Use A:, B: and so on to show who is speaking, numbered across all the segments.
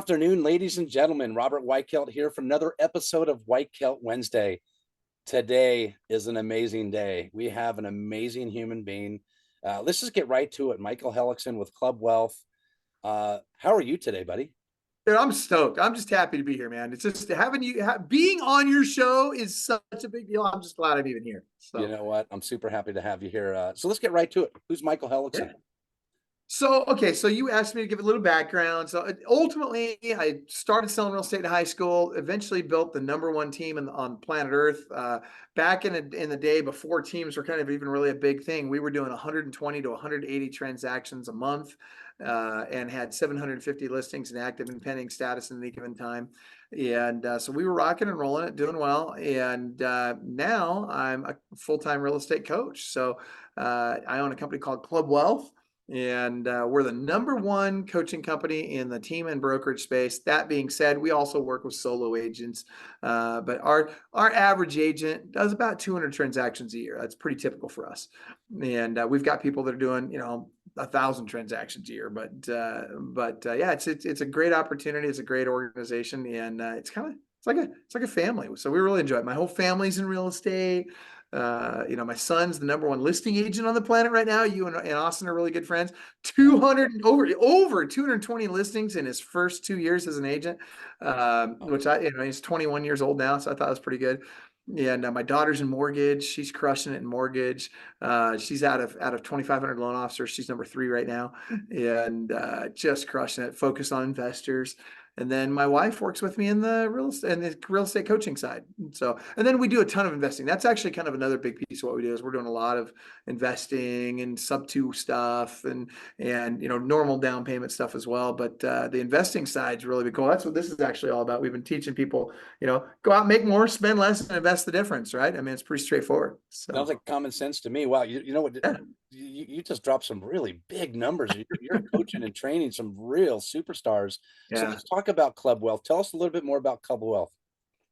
A: afternoon, ladies and gentlemen. Robert Weichelt here for another episode of Weichelt Wednesday. Today is an amazing day. We have an amazing human being. Let's just get right to it. Michael Hellickson with Club Wealth. How are you today, buddy?
B: Dude, I'm stoked. I'm just happy to be here, man. It's just having you being on your show is such a big deal. I'm just glad I'm even here.
A: You
B: So,
A: know what? I'm super happy to have you here. So let's get right to it. Who's Michael Hellickson?
B: yeah. So you asked me to give a little background. So ultimately, I started selling real estate in high school, eventually built the number one team on planet Earth. Back in the day before teams were kind of even really a big thing, we were doing 120 to 180 transactions a month, and had 750 listings in active and pending status in any given time. And so we were rocking and rolling it, doing well. And now I'm a full-time real estate coach. So I own a company called Club Wealth. And we're the number one coaching company in the team and brokerage space. That being said, we also work with solo agents, but our average agent does about 200 transactions a year. That's pretty typical for us. And we've got people that are doing 1,000 transactions a year. But yeah, it's a great opportunity. It's a great organization, and it's like a family. So we really enjoy it. My whole family's in real estate. My son's the number one listing agent on the planet right now. You and Austin are really good friends. 200 over 220 listings in his first 2 years as an agent, which he's 21 years old now, so I thought it was pretty good. And my daughter's in mortgage. She's crushing it in mortgage. She's out of 2,500 loan officers. She's number 3 right now, and just crushing it. Focused on investors. And then my wife works with me in the real estate coaching side. And then we do a ton of investing. That's actually kind of another big piece of what we do is we're doing a lot of investing and sub-2 stuff and normal down payment stuff as well. But the investing side is really big. Cool. That's what this is actually all about. We've been teaching people, go out, make more, spend less, and invest the difference, right? I mean, it's pretty straightforward. So
A: Sounds like common sense to me. Wow, you know what?
B: yeah.
A: You just dropped some really big numbers. You're coaching and training some real superstars. So
B: Yeah.
A: let's talk about Club Wealth. Tell us a little bit more about Club Wealth.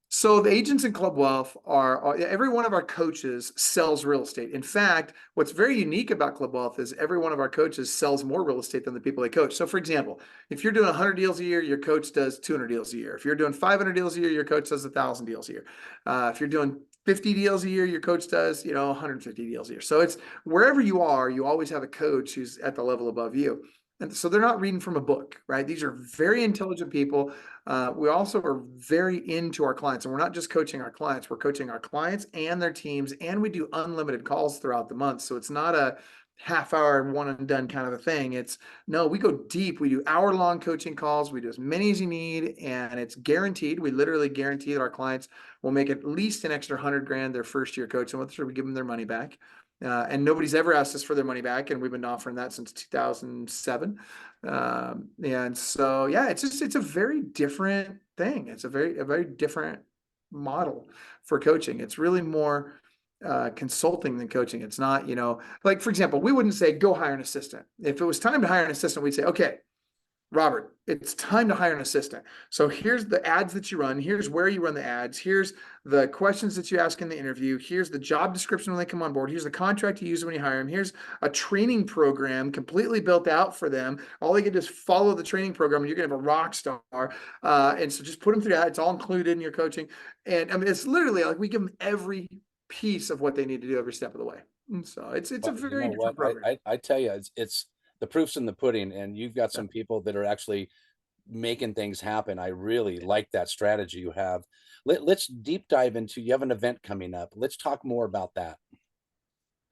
B: So the agents in Club Wealth are every one of our coaches sells real estate. In fact, what's very unique about Club Wealth is every one of our coaches sells more real estate than the people they coach. So for example, if you're doing 100 deals a year, your coach does 200 deals a year. If you're doing 500 deals a year, your coach does 1,000 deals a year. If you're doing 50 deals a year, your coach does 150 deals a year. So it's wherever you are, you always have a coach who's at the level above you. And so they're not reading from a book, right? These are very intelligent people. We also are very into our clients, and we're not just coaching our clients, we're coaching our clients and their teams, and we do unlimited calls throughout the month. So it's not a half hour one and done kind of a thing. We go deep. We do hour-long coaching calls. We do as many as you need, and it's guaranteed. We literally guarantee that our clients will make at least an extra $100,000 their first year coaching with us, or we give them their money back. And nobody's ever asked us for their money back, and we've been offering that since 2007. And so, yeah, it's a very different thing. It's a very different model for coaching. It's really more consulting than coaching. It's not, like, for example, we wouldn't say go hire an assistant. If it was time to hire an assistant, we'd say, okay, Robert, it's time to hire an assistant. So here's the ads that you run. Here's where you run the ads. Here's the questions that you ask in the interview. Here's the job description when they come on board. Here's the contract you use when you hire them. Here's a training program completely built out for them. All they can do is follow the training program, and you're going to have a rock star. And so just put them through that. It's all included in your coaching. And I mean, it's literally like we give them every piece of what they need to do every step of the way. And so it's a very different program.
A: I tell you, it's the proof's in the pudding, and you've got some people that are actually making things happen. I really like that strategy you have. Let's deep dive into, you have an event coming up. Let's talk more about that.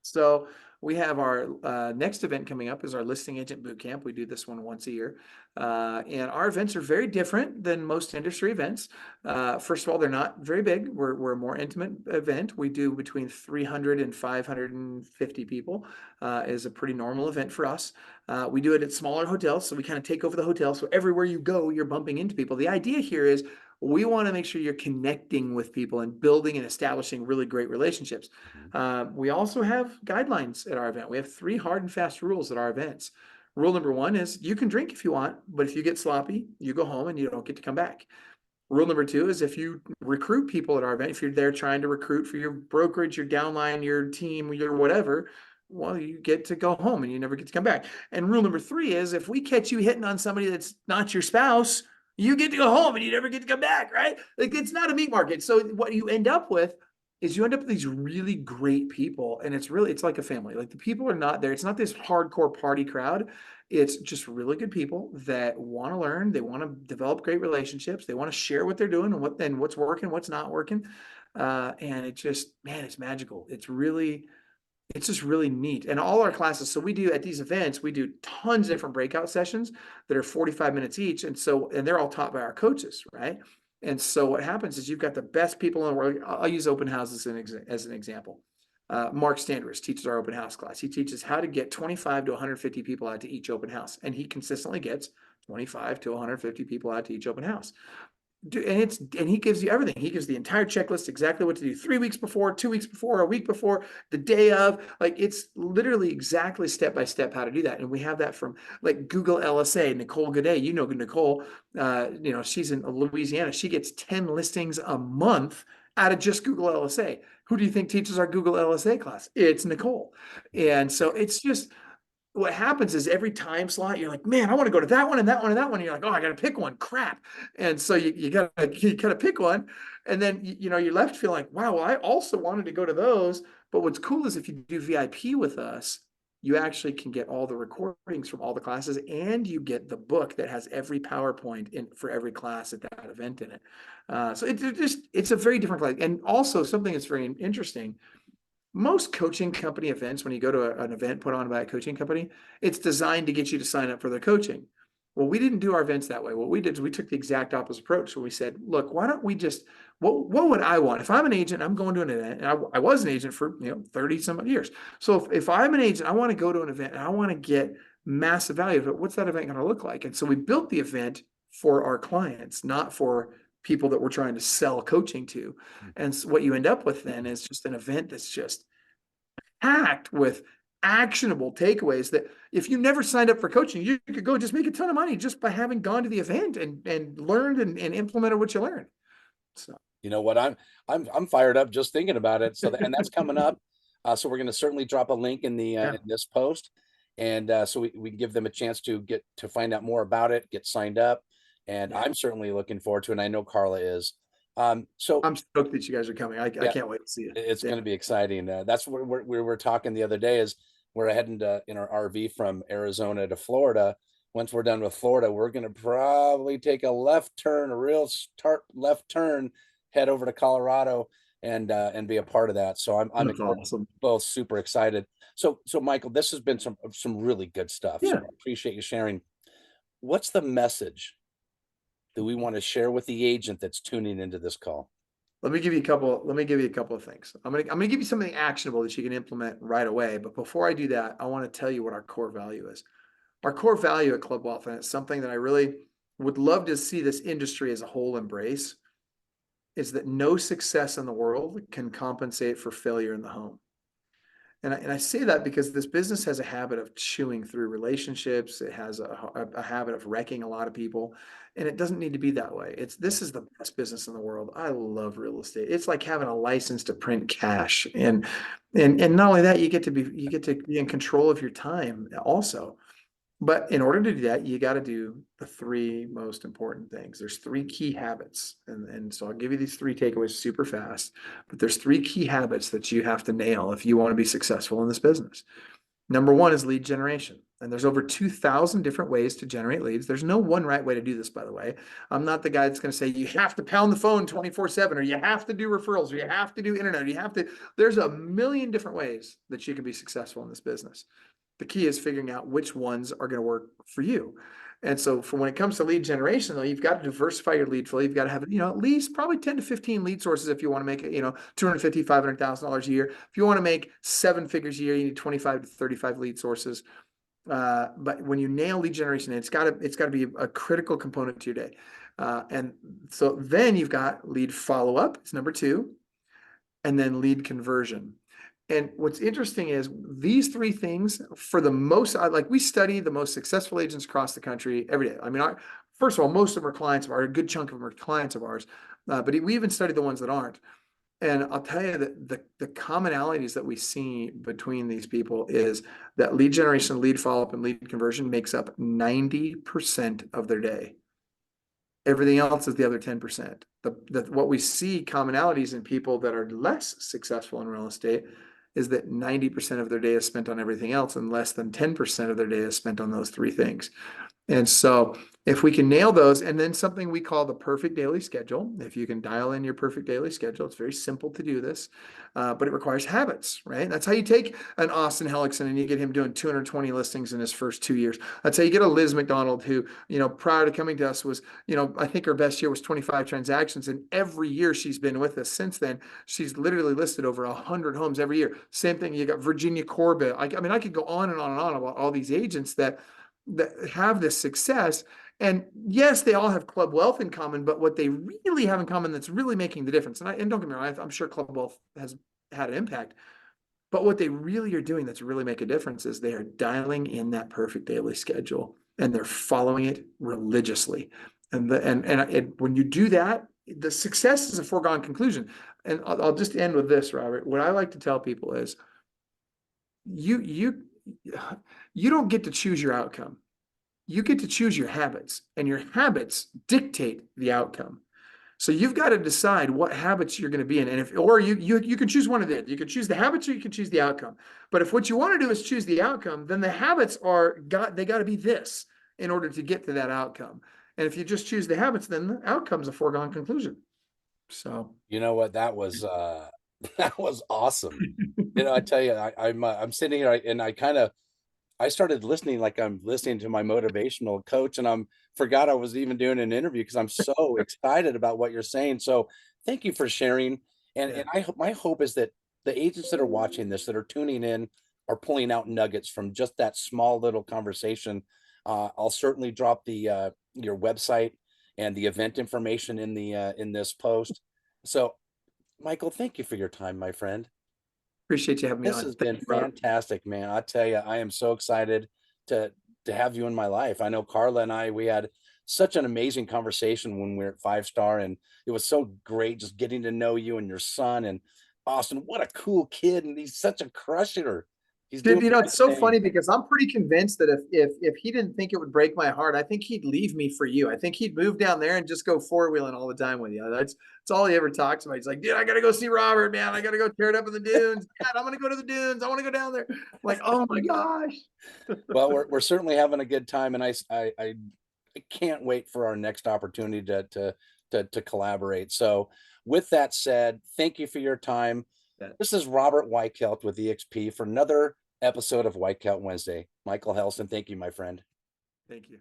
B: So we have our next event coming up is our listing agent boot camp. We do this one once a year. And our events are very different than most industry events. First of all, they're not very big. We're a more intimate event. We do between 300 and 550 people is a pretty normal event for us. We do it at smaller hotels. So we kind of take over the hotel. So everywhere you go, you're bumping into people. The idea here is we want to make sure you're connecting with people and building and establishing really great relationships. We also have guidelines at our event. We have 3 hard and fast rules at our events. Rule number 1 is you can drink if you want, but if you get sloppy, you go home and you don't get to come back. Rule number 2 is if you recruit people at our event, if you're there trying to recruit for your brokerage, your downline, your team, your whatever, well, you get to go home and you never get to come back. And rule number 3 is if we catch you hitting on somebody that's not your spouse, You get to go home and you never get to come back, right? Like it's not a meat market. So what you end up with is you end up with these really great people, and it's like a family. Like the people are not there. It's not this hardcore party crowd. It's just really good people that want to learn. They want to develop great relationships. They want to share what they're doing and what's working, what's not working. And it just, man, it's magical. It's just really neat. And all our classes, so we do at these events, we do tons of different breakout sessions that are 45 minutes each. And they're all taught by our coaches, right? And so what happens is you've got the best people in the world. I'll use open houses as an example. Mark Standers teaches our open house class. He teaches how to get 25 to 150 people out to each open house. And he consistently gets 25 to 150 people out to each open house. And he gives you everything. He gives the entire checklist, exactly what to do 3 weeks before, 2 weeks before, a week before, the day of. Like it's literally exactly step by step how to do that. And we have that from like Google LSA, Nicole Godet. You know Nicole, she's in Louisiana. She gets 10 listings a month out of just Google LSA. Who do you think teaches our Google LSA class? It's Nicole. And so it's just what happens is every time slot, you're like, man, I want to go to that one and that one and that one. And you're like, oh, I got to pick one. Crap. And so you gotta pick one. And then, you're left feeling like, wow, well, I also wanted to go to those. But what's cool is if you do VIP with us, you actually can get all the recordings from all the classes, and you get the book that has every PowerPoint for every class at that event in it. So it's a very different class. And also something that's very interesting, most coaching company events, when you go to an event put on by a coaching company, it's designed to get you to sign up for their coaching. Well, we didn't do our events that way. What we did is we took the exact opposite approach. So we said, look, why don't we just, what would I want? If I'm an agent, I'm going to an event, and I was an agent for 30 some years. So if I'm an agent, I want to go to an event and I want to get massive value of it. What's that event going to look like? And so we built the event for our clients, not for people that we're trying to sell coaching to. And so what you end up with then is just an event that's just packed with actionable takeaways that if you never signed up for coaching, you could go just make a ton of money just by having gone to the event and learned and implemented what you learned. So
A: You know what? I'm fired up just thinking about it. So and that's coming up. So we're going to certainly drop a link in the in this post, and so we can give them a chance to get to find out more about it, get signed up, and I'm certainly looking forward to it. And I know Carla is. So
B: I'm stoked that you guys are coming. I can't wait to see it.
A: it's going to be exciting. That's what we were talking the other day. Is we're heading in our RV from Arizona to Florida. Once we're done with Florida, we're going to probably take a left turn, a real start left turn, head over to Colorado and be a part of that. So I'm
B: awesome.
A: both super excited. So Michael, this has been some really good stuff.
B: Yeah.
A: So I appreciate you sharing. What's the message that we want to share with the agent that's tuning into this call?
B: Let me give you a couple of things. I'm gonna give you something actionable that you can implement right away. But before I do that, I want to tell you what our core value is. Our core value at Club Wealth, and it's something that I really would love to see this industry as a whole embrace, is that no success in the world can compensate for failure in the home. And I say that because this business has a habit of chewing through relationships. It has a habit of wrecking a lot of people, and it doesn't need to be that way. This is the best business in the world. I love real estate. It's like having a license to print cash, and not only that, you get to be in control of your time also. But in order to do that, you got to do the three most important things. There's three key habits. And so I'll give you these three takeaways super fast. But there's three key habits that you have to nail if you want to be successful in this business. Number one is lead generation. And there's over 2,000 different ways to generate leads. There's no one right way to do this, by the way. I'm not the guy that's going to say you have to pound the phone 24/7, or you have to do referrals, or you have to do internet, or you have to. There's a million different ways that you can be successful in this business. The key is figuring out which ones are going to work for you. And so for when it comes to lead generation, though, you've got to diversify your lead flow. You've got to have, at least probably 10 to 15 lead sources if you want to make it, $250,000, $500,000 a year. If you want to make 7 figures a year, you need 25 to 35 lead sources. But when you nail lead generation, it's got to be a critical component to your day. And so then you've got lead follow-up, it's number 2, and then lead conversion. And what's interesting is these three things, for the most, like we study the most successful agents across the country every day. I mean, first of all, most of them are clients of ours, a good chunk of them are clients of ours, but we even study the ones that aren't. And I'll tell you that the commonalities that we see between these people is that lead generation, lead follow-up, and lead conversion makes up 90% of their day. Everything else is the other 10%. What we see commonalities in people that are less successful in real estate is that 90% of their day is spent on everything else, and less than 10% of their day is spent on those three things. And so if we can nail those, and then something we call the perfect daily schedule, if you can dial in your perfect daily schedule, it's very simple to do this, but it requires habits, right? That's how you take an Austin Hellickson and you get him doing 220 listings in his first 2 years. That's how you get a Liz McDonald who, prior to coming to us was, I think her best year was 25 transactions. And every year she's been with us since then, she's literally listed over 100 homes every year. Same thing. You got Virginia Corbett. I mean, I could go on and on and on about all these agents that have this success. And yes, they all have Club Wealth in common, but what they really have in common that's really making the difference, and don't get me wrong, I'm sure Club Wealth has had an impact, but what they really are doing that's really make a difference is they are dialing in that perfect daily schedule and they're following it religiously. And when you do that, the success is a foregone conclusion. And I'll just end with this, Robert. What I like to tell people is you don't get to choose your outcome. You get to choose your habits, and your habits dictate the outcome. So you've got to decide what habits you're going to be in. And you can choose one of it. You can choose the habits or you can choose the outcome. But if what you want to do is choose the outcome, then the habits they got to be this in order to get to that outcome. And if you just choose the habits, then the outcome's a foregone conclusion. So
A: You know what? That was that was awesome. I tell you, I'm sitting here and I started listening like I'm listening to my motivational coach, and I'm forgot I was even doing an interview because I'm so excited about what you're saying. So thank you for sharing. And
B: yeah.
A: my hope is that the agents that are watching this, that are tuning in, are pulling out nuggets from just that small little conversation. I'll certainly drop the your website and the event information in this post. So Michael, thank you for your time, my friend.
B: Appreciate you having me
A: This
B: on.
A: has
B: Thank
A: been
B: you, Robert.
A: fantastic, man. I tell you, I am so excited to have you in my life. I know Carla and we had such an amazing conversation when we were at Five Star, and it was so great just getting to know you and your son. And Austin, what a cool kid, and he's such a crusher. He's doing
B: Dude,
A: great
B: it's so funny
A: things.
B: because I'm pretty convinced that if he didn't think it would break my heart, I think he'd leave me for you. I think he'd move down there and just go four-wheeling all the time with you. That's all he ever talks about. He's like, dude, I gotta go see Robert, man. I gotta go tear it up in the dunes. Dad, I'm gonna go to the dunes. I want to go down there. I'm like, oh my gosh.
A: Well, we're certainly having a good time, and I can't wait for our next opportunity to collaborate. So, with that said, thank you for your time.
B: Yeah,
A: This is Robert Weichelt with EXP for another episode of Weichelt Wednesday. Michael Helson, thank you, my friend.
B: thank you.